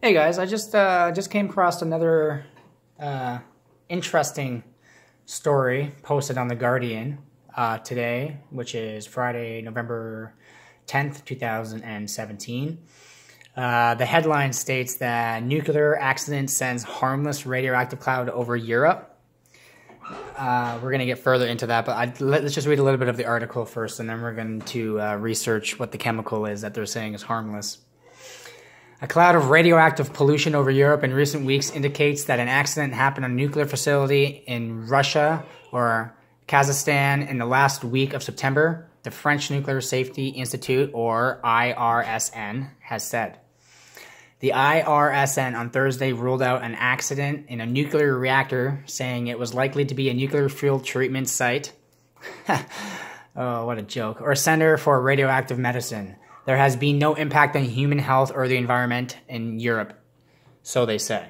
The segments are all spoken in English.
Hey guys, I just came across another interesting story posted on The Guardian today, which is Friday, November 10th, 2017. The headline states that nuclear accident sends harmless radioactive cloud over Europe. We're going to get further into that, but let's just read a little bit of the article first, and then we're going to research what the chemical is that they're saying is harmless. A cloud of radioactive pollution over Europe in recent weeks indicates that an accident happened on a nuclear facility in Russia or Kazakhstan in the last week of September, the French Nuclear Safety Institute, or IRSN, has said. The IRSN on Thursday ruled out an accident in a nuclear reactor, saying it was likely to be a nuclear fuel treatment site. Oh, what a joke. Or center for radioactive medicine. There has been no impact on human health or the environment in Europe, so they say.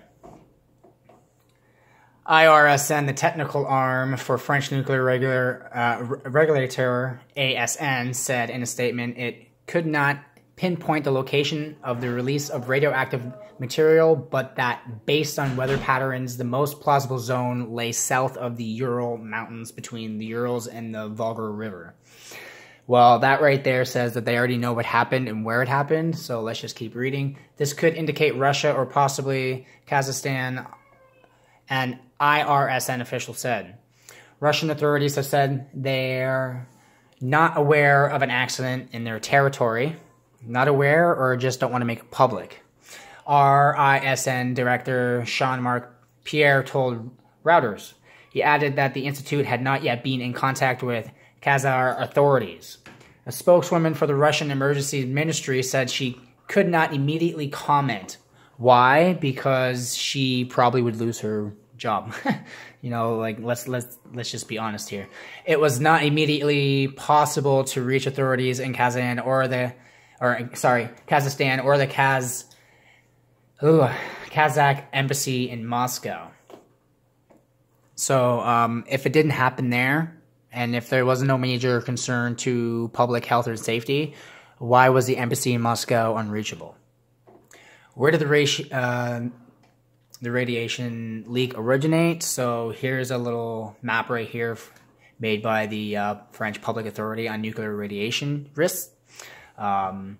IRSN, the technical arm for French nuclear regulator ASN, said in a statement it could not pinpoint the location of the release of radioactive material, but that based on weather patterns, the most plausible zone lay south of the Ural Mountains between the Urals and the Volga River. Well, that right there says that they already know what happened and where it happened, so let's just keep reading. This could indicate Russia or possibly Kazakhstan, an IRSN official said. Russian authorities have said they're not aware of an accident in their territory, not aware or just don't want to make it public. RISN Director Jean-Marc Pierre told Reuters. He added that the institute had not yet been in contact with Kazakh authorities. A spokeswoman for the Russian Emergency Ministry said she could not immediately comment. Why? Because she probably would lose her job. You know, like let's just be honest here. It was not immediately possible to reach authorities in Kazakhstan or the Kazakh embassy in Moscow. So if it didn't happen there, and if there was no major concern to public health or safety, why was the embassy in Moscow unreachable? Where did the radiation leak originate? So here's a little map right here made by the French Public Authority on Nuclear Radiation Risks. All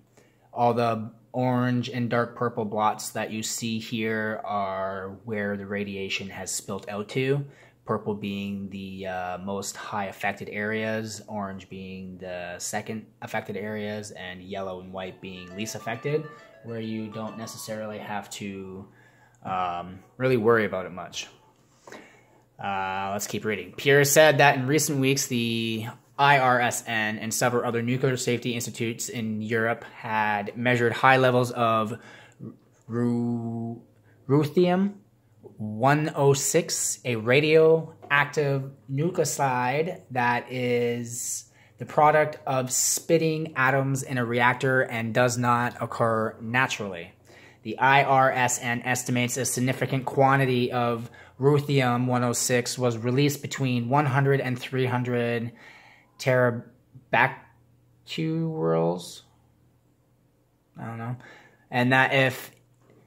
the orange and dark purple blots that you see here are where the radiation has spilt out to. Purple being the most high affected areas, orange being the second affected areas, and yellow and white being least affected, where you don't necessarily have to really worry about it much. Let's keep reading. Pierre said that in recent weeks, the IRSN and several other nuclear safety institutes in Europe had measured high levels of ruthenium-106, a radioactive nucleoside that is the product of splitting atoms in a reactor and does not occur naturally. The IRSN estimates a significant quantity of ruthenium-106 was released between 100 and 300 terabecquerels. I don't know. And that if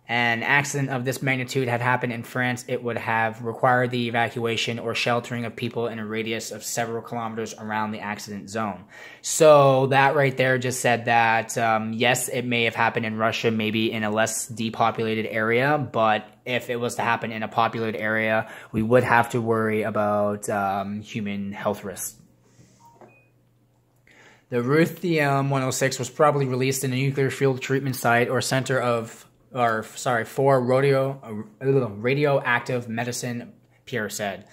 an accident of this magnitude had happened in France, it would have required the evacuation or sheltering of people in a radius of several kilometers around the accident zone. So that right there just said that, yes, it may have happened in Russia, maybe in a less depopulated area, but if it was to happen in a populated area, we would have to worry about human health risks. The ruthenium-106 was probably released in a nuclear fuel treatment site or center for radioactive medicine, Pierre said.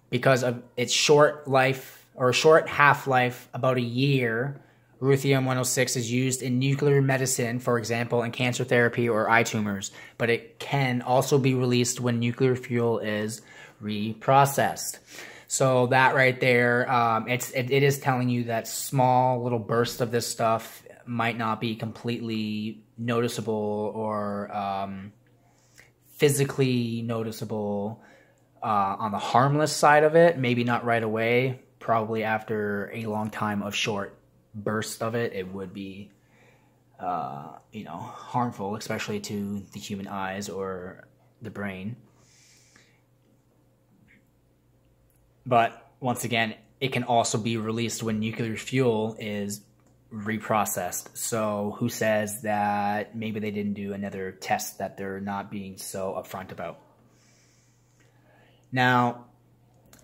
Because of its short half-life, about a year, ruthenium-106 is used in nuclear medicine, for example, in cancer therapy or eye tumors, but it can also be released when nuclear fuel is reprocessed. So that right there, it is telling you that small little bursts of this stuff might not be completely noticeable or physically noticeable on the harmless side of it. Maybe not right away. Probably after a long time of short bursts of it, it would be harmful, especially to the human eyes or the brain. But once again, it can also be released when nuclear fuel is reprocessed. So who says that maybe they didn't do another test that they're not being so upfront about? Now,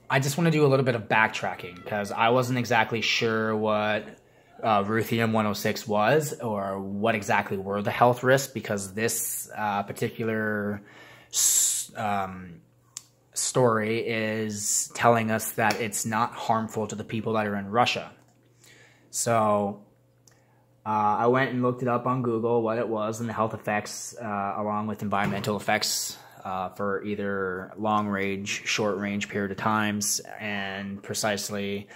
I just want to do a little bit of backtracking because I wasn't exactly sure what Ruthium-106 was or what exactly were the health risks, because this particular story is telling us that it's not harmful to the people that are in Russia. So I went and looked it up on Google, what it was, and the health effects along with environmental effects for either long range, short range period of times, and precisely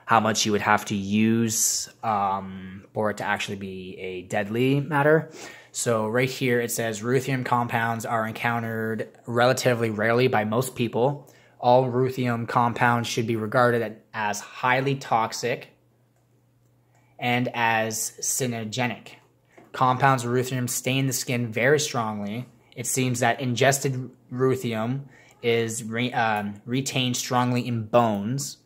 how much you would have to use for it to actually be a deadly matter. So right here it says ruthium compounds are encountered relatively rarely by most people. All ruthium compounds should be regarded as highly toxic and as carcinogenic. Compounds of ruthium stain the skin very strongly. It seems that ingested ruthium is retained strongly in bones.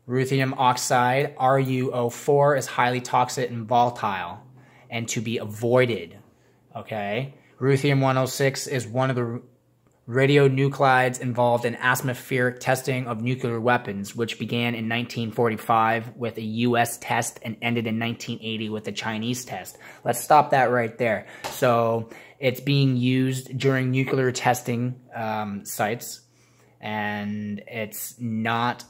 Ruthium oxide, RuO4, is highly toxic and volatile and to be avoided. Okay, Ruthium-106 is one of the radionuclides involved in atmospheric testing of nuclear weapons, which began in 1945 with a U.S. test and ended in 1980 with a Chinese test. Let's stop that right there. So it's being used during nuclear testing sites, and it's not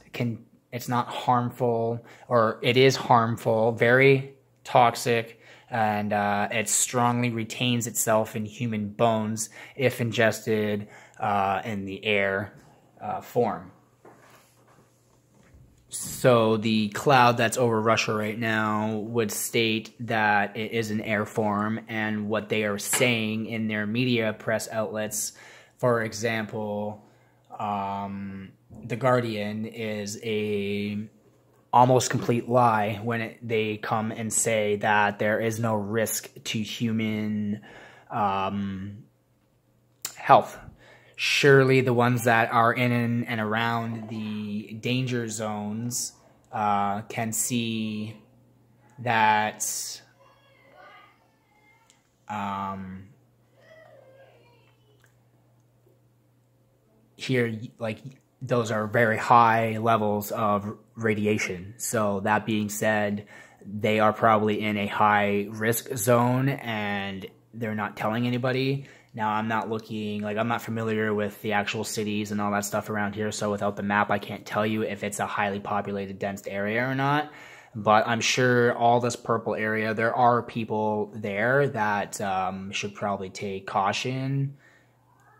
harmful, or it is harmful, very toxic, and it strongly retains itself in human bones if ingested in the air form. So the cloud that's over Russia right now would state that it is an air form, and what they are saying in their media press outlets, for example, The Guardian, is a almost complete lie when they come and say that there is no risk to human health. Surely the ones that are in and around the danger zones can see that here, like, those are very high levels of radiation. So that being said, they are probably in a high risk zone and they're not telling anybody. Now, I'm not familiar with the actual cities and all that stuff around here, so without the map, I can't tell you if it's a highly populated, dense area or not. But I'm sure all this purple area, there are people there that should probably take caution.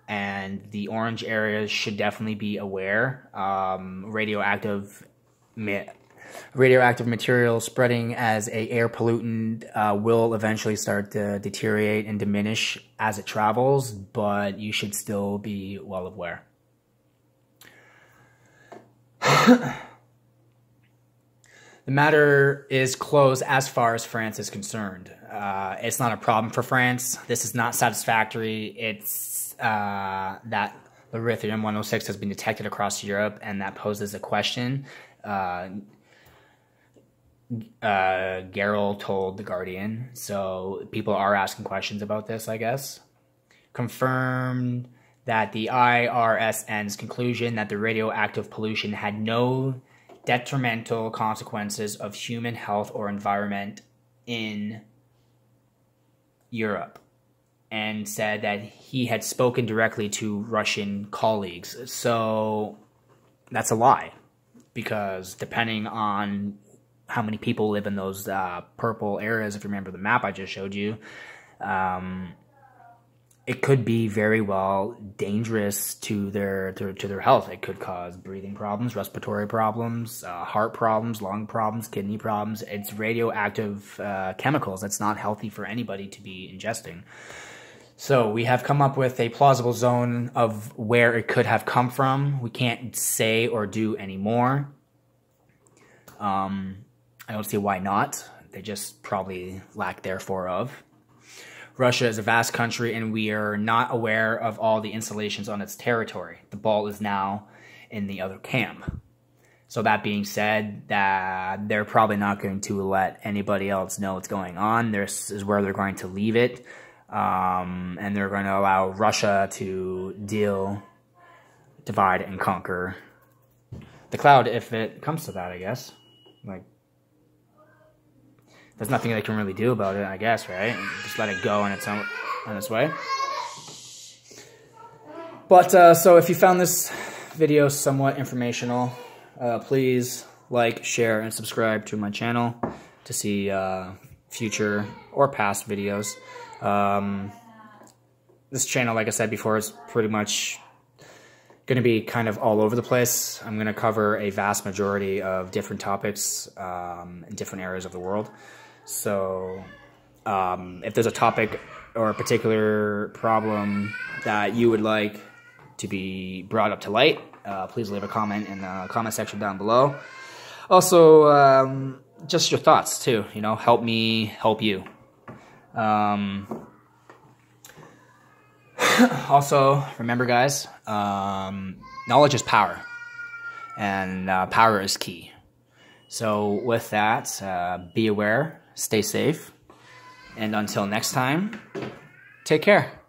And the orange areas should definitely be aware. Radioactive material spreading as an air pollutant will eventually start to deteriorate and diminish as it travels, but you should still be well aware. The matter is closed as far as France is concerned. It's not a problem for France. This is not satisfactory. It's that the Ruthium-106 has been detected across Europe, and that poses a question. Garrel told The Guardian, so people are asking questions about this, I guess. Confirmed that the IRSN's conclusion that the radioactive pollution had no detrimental consequences of human health or environment in Europe, and said that he had spoken directly to Russian colleagues. So that's a lie, because depending on how many people live in those purple areas, if you remember the map I just showed you, it could be very well dangerous to their health. It could cause breathing problems, respiratory problems, heart problems, lung problems, kidney problems. It's radioactive chemicals that's not healthy for anybody to be ingesting. So we have come up with a plausible zone of where it could have come from. We can't say or do any more. I don't see why not. They just probably lack therefore of. Russia is a vast country, and we are not aware of all the installations on its territory. The ball is now in the other camp. So that being said, that they're probably not going to let anybody else know what's going on. This is where they're going to leave it. And they're going to allow Russia to divide and conquer the cloud if it comes to that, I guess. Like, there's nothing they can really do about it, I guess, right? Just let it go on its way. But, so if you found this video somewhat informational, please like, share, and subscribe to my channel to see future or past videos. This channel, like I said before, is pretty much going to be kind of all over the place. I'm going to cover a vast majority of different topics in different areas of the world. So if there's a topic or a particular problem that you would like to be brought up to light, please leave a comment in the comment section down below. Also, just your thoughts too, you know, help me help you. Also, remember guys, knowledge is power, and power is key. So with that, be aware, stay safe, and until next time, take care.